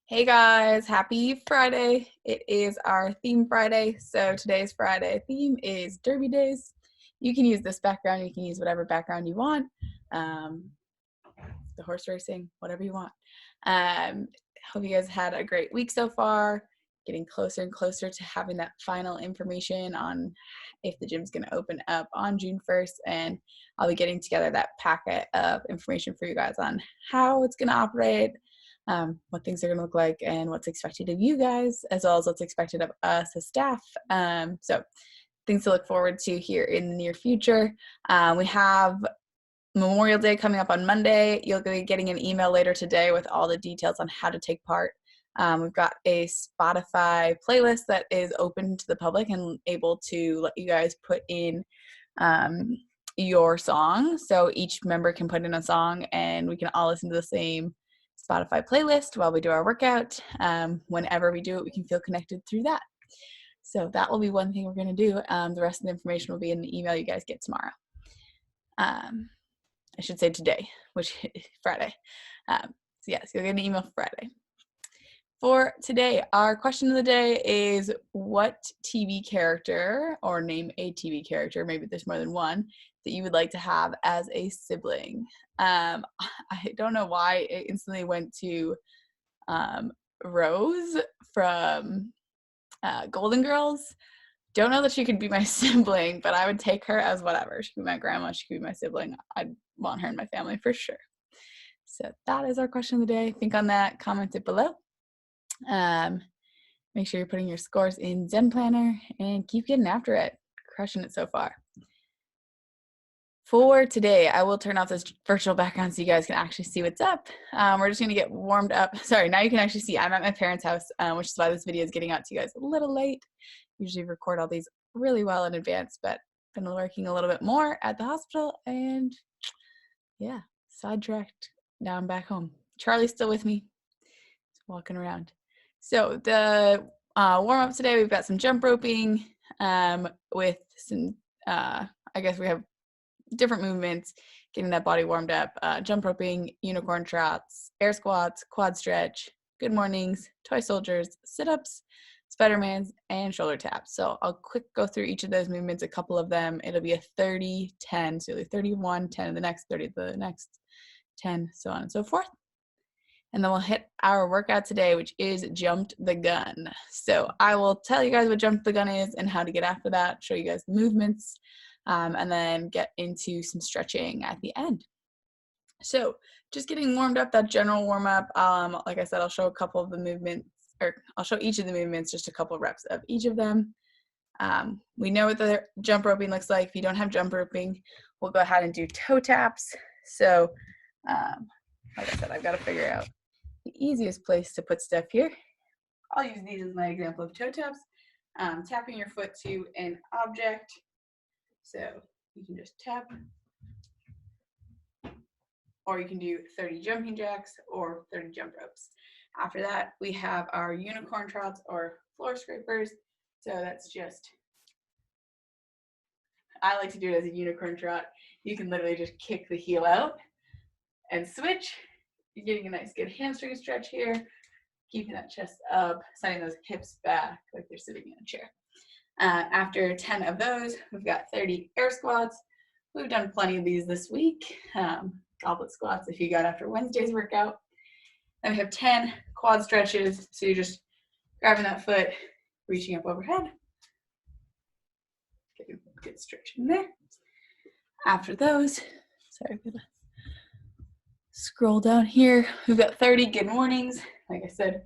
Hey guys, happy Friday. It is our theme Friday. So today's Friday theme is Derby Days. You can use this background. You can use whatever background you want. The horse racing, whatever you want. Hope you guys had a great week so far. Getting closer and closer to having that final information on if the gym's going to open up on June 1st. And I'll be getting together that packet of information for you guys on how it's going to operate, what things are going to look like, and what's expected of you guys, as well as what's expected of us as staff. So things to look forward to here in the near future. We have Memorial Day coming up on Monday. You'll be getting an email later today with all the details on how to take part. We've got a Spotify playlist that is open to the public and able to let you guys put in your song. So each member can put in a song and we can all listen to the same Spotify playlist while we do our workout. Whenever we do it, we can feel connected through that. So that will be one thing we're going to do. The rest of the information will be in the email you guys get tomorrow. I should say today, which is Friday. So yes, you'll get an email Friday. For today, our question of the day is what TV character, or name a TV character, maybe there's more than one, that you would like to have as a sibling. I don't know why it instantly went to Rose from Golden Girls. Don't know that she could be my sibling, but I would take her as whatever. She could be my grandma, she could be my sibling. I'd want her in my family for sure. So that is our question of the day. Think on that, comment it below. Make sure you're putting your scores in Zen Planner and keep getting after it. Crushing it so far. For today, I will turn off this virtual background so you guys can actually see what's up. We're just going to get warmed up. Sorry, now you can actually see I'm at my parents' house, which is why this video is getting out to you guys a little late. Usually record all these really well in advance, but been working a little bit more at the hospital and yeah, sidetracked. Now I'm back home. Charlie's still with me. He's walking around. So the warm-up today, we've got some jump roping with some, I guess we have different movements, getting that body warmed up, jump roping, unicorn trots, air squats, quad stretch, good mornings, toy soldiers, sit-ups, spidermans, and shoulder taps. So I'll quick go through each of those movements, a couple of them. It'll be a 30, 10, so 31, 10 the next, 30 the next, 10, so on and so forth. And then we'll hit our workout today, which is jumped the gun. So I will tell you guys what jumped the gun is and how to get after that, show you guys the movements, and then get into some stretching at the end. So just getting warmed up, that general warm up. Like I said, I'll show a couple of the movements, or I'll show each of the movements, just a couple reps of each of them. We know what the jump roping looks like. If you don't have jump roping, we'll go ahead and do toe taps. So like I said, I've got to figure out the easiest place to put stuff here. I'll use these as my example of toe taps. Tapping your foot to an object. So you can just tap, or you can do 30 jumping jacks or 30 jump ropes. After that, we have our unicorn trots or floor scrapers. So that's just, I like to do it as a unicorn trot. You can literally just kick the heel out and switch. You're getting a nice good hamstring stretch here, keeping that chest up, sending those hips back like they're sitting in a chair. After 10 of those, we've got 30 air squats. We've done plenty of these this week. Goblet squats if you got after Wednesday's workout. Then we have 10 quad stretches. So you're just grabbing that foot, reaching up overhead. Get a good stretch in there. After those, sorry, I'm gonna scroll down here. We've got 30 good mornings. Like I said,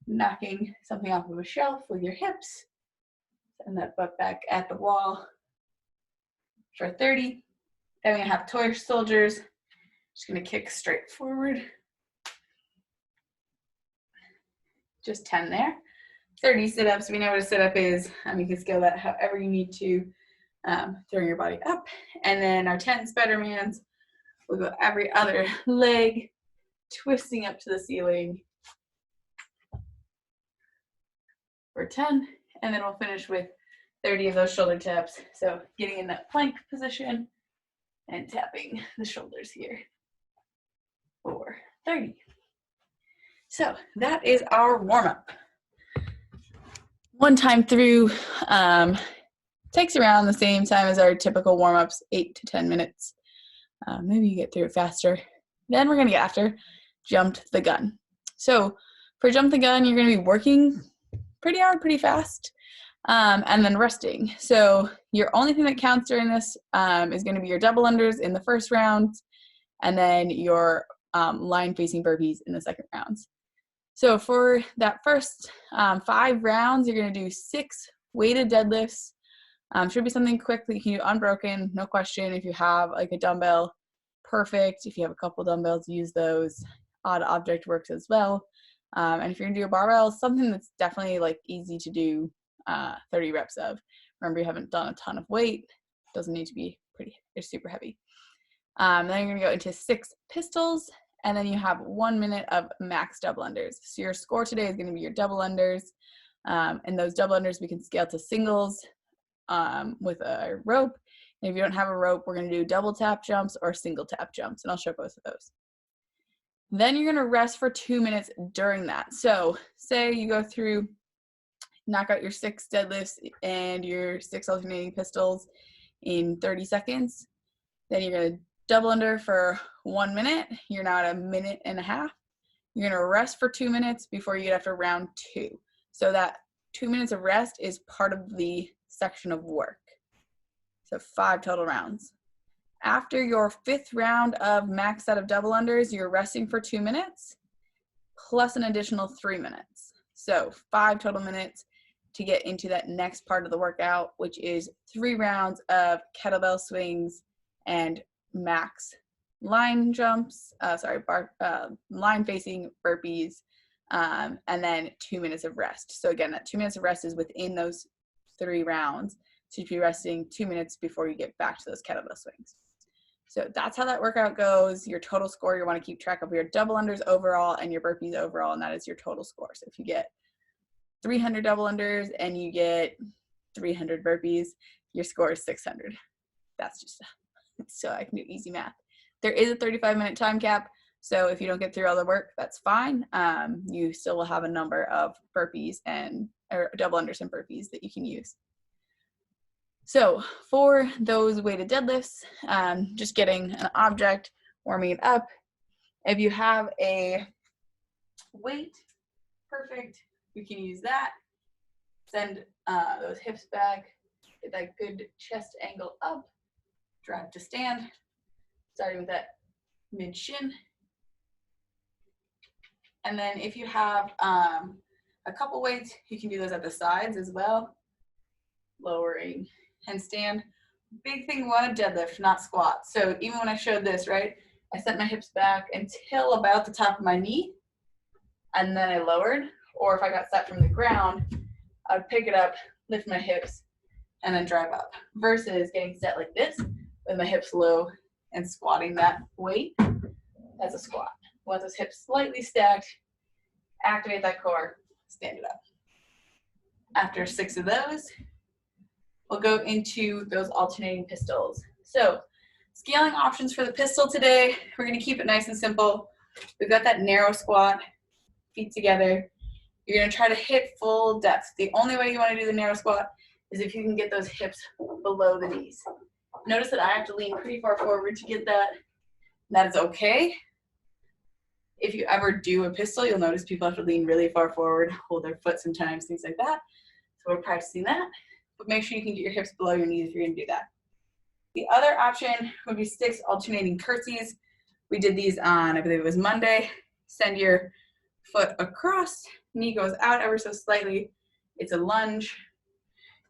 knocking something off of a shelf with your hips. Send that butt back at the wall for 30. Then we're gonna have toy soldiers. Just gonna kick straight forward. Just 10 there. 30 sit-ups. We know what a sit-up is. You can scale that however you need to, throwing your body up. And then our 10 spidermans. We'll go every other leg, twisting up to the ceiling for 10. And then we'll finish with 30 of those shoulder taps. So getting in that plank position and tapping the shoulders here for 30. So that is our warm-up. One time through takes around the same time as our typical warm-ups, 8 to 10 minutes. Maybe you get through it faster. Then we're going to get after jump the gun. So for jump the gun, you're going to be working pretty hard, pretty fast, and then resting. So your only thing that counts during this is going to be your double unders in the first round, and then your line facing burpees in the second rounds. So for that first 5 rounds, you're going to do 6 weighted deadlifts. Should be something quick that you can do unbroken, no question. If you have like a dumbbell, perfect. If you have a couple dumbbells, use those. Odd object works as well. And if you're gonna do a barbell, something that's definitely like easy to do 30 reps of. Remember, you haven't done a ton of weight. Doesn't need to be super heavy. Then you're gonna go into 6 pistols, and then you have 1 minute of max double unders. So your score today is gonna be your double unders. And those double unders we can scale to singles with a rope. And if you don't have a rope, we're going to do double tap jumps or single tap jumps, and I'll show both of those. Then you're going to rest for 2 minutes during that. So say you go through, knock out your 6 deadlifts and your 6 alternating pistols in 30 seconds. Then you're going to double under for 1 minute. You're now at 1.5 minutes. You're going to rest for 2 minutes before you get after round 2. So that 2 minutes of rest is part of the section of work. So 5 total rounds. After your 5th round of max set of double unders, you're resting for 2 minutes plus an additional 3 minutes. So 5 total minutes to get into that next part of the workout, which is 3 rounds of kettlebell swings and max line jumps, line facing burpees, and then 2 minutes of rest. So again, that 2 minutes of rest is within those 3 rounds. So you'd be resting 2 minutes before you get back to those kettlebell swings. So that's how that workout goes. Your total score, you want to keep track of your double unders overall and your burpees overall, and that is your total score. So if you get 300 double unders and you get 300 burpees, your score is 600. That's just, so I can do easy math. There is a 35-minute time cap. So if you don't get through all the work, that's fine. You still will have a number of burpees or double unders and burpees that you can use. So for those weighted deadlifts, just getting an object, warming it up. If you have a weight, perfect. You can use that. Send those hips back. Get that good chest angle up. Drive to stand. Starting with that mid shin. And then if you have a couple weights, you can do those at the sides as well. Lowering handstand. Big thing, we want to deadlift, not squat. So even when I showed this, right, I sent my hips back until about the top of my knee, and then I lowered. Or if I got set from the ground, I would pick it up, lift my hips, and then drive up. Versus getting set like this with my hips low and squatting that weight as a squat. Want those hips slightly stacked, activate that core, stand it up. After 6 of those, we'll go into those alternating pistols. So scaling options for the pistol today, we're gonna keep it nice and simple. We've got that narrow squat, feet together. You're gonna try to hit full depth. The only way you wanna do the narrow squat is if you can get those hips below the knees. Notice that I have to lean pretty far forward to get that. That is okay. If you ever do a pistol, you'll notice people have to lean really far forward, hold their foot sometimes, things like that. So we're practicing that. But make sure you can get your hips below your knees if you're gonna do that. The other option would be 6 alternating curtsies. We did these on, I believe it was Monday. Send your foot across, knee goes out ever so slightly. It's a lunge.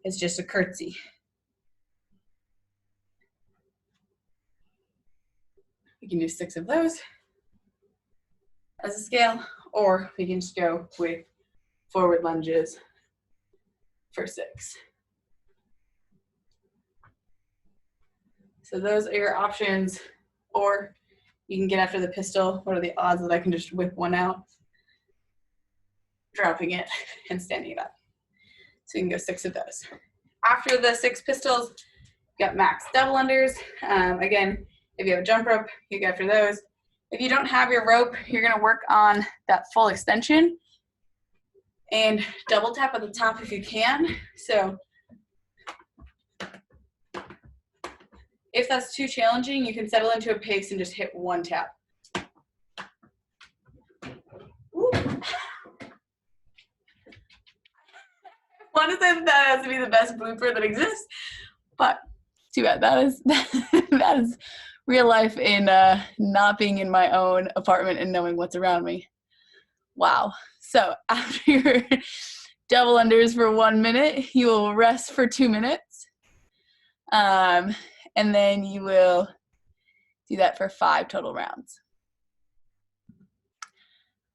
It's just a curtsy. We can do 6 of those as a scale, or we can just go with forward lunges for 6. So those are your options, or you can get after the pistol. What are the odds that I can just whip one out, dropping it and standing it up? So you can go 6 of those. After the 6 pistols, you got max double unders. Again, if you have a jump rope, you go after those. If you don't have your rope, you're gonna work on that full extension and double tap at the top if you can. So if that's too challenging, you can settle into a pace and just hit one tap. Ooh. I want to say that has to be the best blooper that exists, but too bad. That is real life in not being in my own apartment and knowing what's around me. Wow. So after your double unders for 1 minute, you will rest for 2 minutes. And then you will do that for 5 total rounds.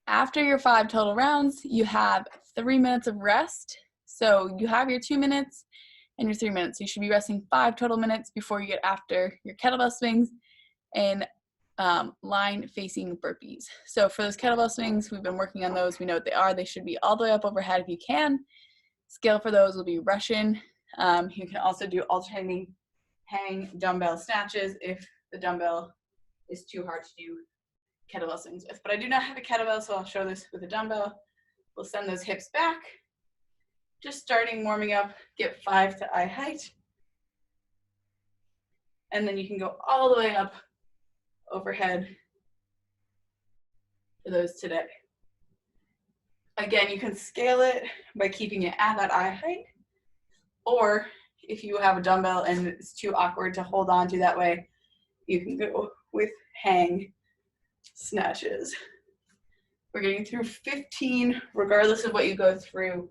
After your 5 total rounds, you have 3 minutes of rest. So you have your 2 minutes and your 3 minutes. You should be resting 5 total minutes before you get after your kettlebell swings and line facing burpees. So for those kettlebell swings, we've been working on those. We know what they are. They should be all the way up overhead if you can. Scale for those will be Russian. You can also do alternating hang dumbbell snatches if the dumbbell is too hard to do kettlebell swings with. But I do not have a kettlebell, so I'll show this with a dumbbell. We'll send those hips back. Just starting warming up, get 5 to eye height. And then you can go all the way up overhead for those today. Again, you can scale it by keeping it at that eye height, or if you have a dumbbell and it's too awkward to hold on to that way, you can go with hang snatches. We're getting through 15, regardless of what you go through,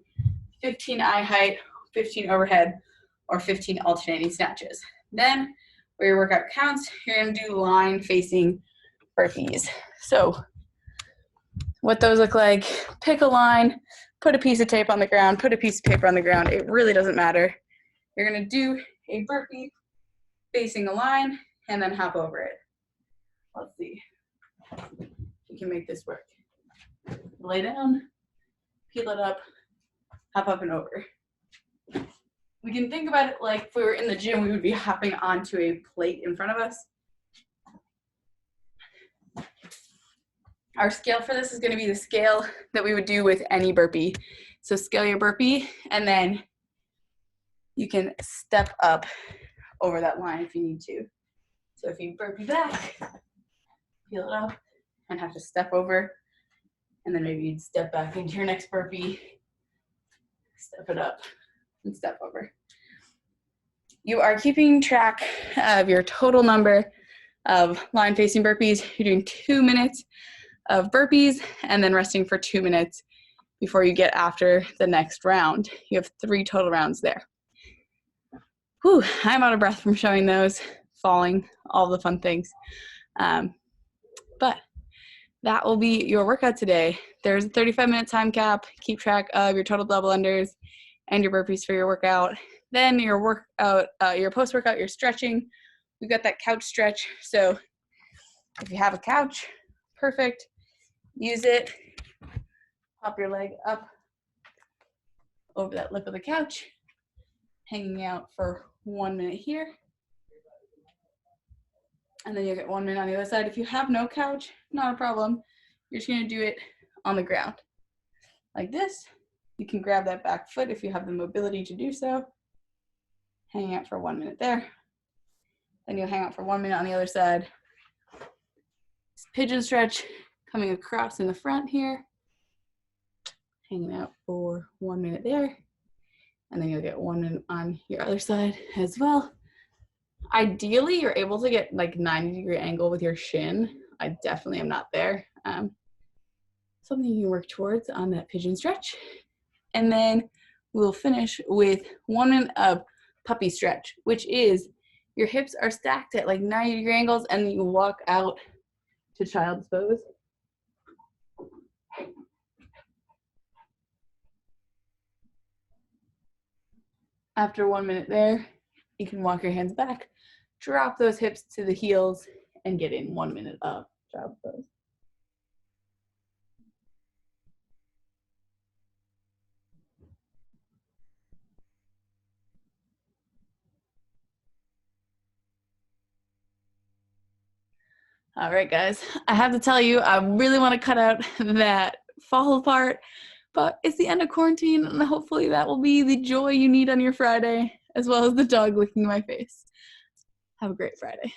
15 eye height, 15 overhead, or 15 alternating snatches. Then, where your workout counts, you're gonna do line facing burpees. So, what those look like, pick a line, put a piece of tape on the ground, put a piece of paper on the ground, it really doesn't matter. You're gonna do a burpee facing a line and then hop over it. Let's see if we can make this work. Lay down, peel it up, hop up and over. We can think about it like if we were in the gym, we would be hopping onto a plate in front of us. Our scale for this is going to be the scale that we would do with any burpee. So scale your burpee, and then you can step up over that line if you need to. So if you burpee back, peel it up, and have to step over, and then maybe you'd step back into your next burpee, step it up, and step over. You are keeping track of your total number of line-facing burpees. You're doing 2 minutes of burpees and then resting for 2 minutes before you get after the next round. You have 3 total rounds there. Whew, I'm out of breath from showing those, falling, all the fun things. But that will be your workout today. There's a 35-minute time cap. Keep track of your total double unders and your burpees for your workout. Then your workout, your post-workout, your stretching. We've got that couch stretch. So if you have a couch, perfect. Use it. Pop your leg up over that lip of the couch, hanging out for 1 minute here. And then you'll get 1 minute on the other side. If you have no couch, not a problem. You're just gonna do it on the ground. Like this. You can grab that back foot if you have the mobility to do so. Hang out for 1 minute there. Then you'll hang out for 1 minute on the other side. Pigeon stretch coming across in the front here. Hanging out for 1 minute there. And then you'll get 1 minute on your other side as well. Ideally, you're able to get like 90-degree angle with your shin. I definitely am not there. Something you can work towards on that pigeon stretch. And then we'll finish with 1 minute of puppy stretch, which is your hips are stacked at like 90-degree angles and you walk out to child's pose. After 1 minute there, you can walk your hands back, drop those hips to the heels, and get in 1 minute of child's pose. All right, guys. I have to tell you, I really want to cut out that fall part, but it's the end of quarantine, and hopefully that will be the joy you need on your Friday, as well as the dog licking my face. Have a great Friday.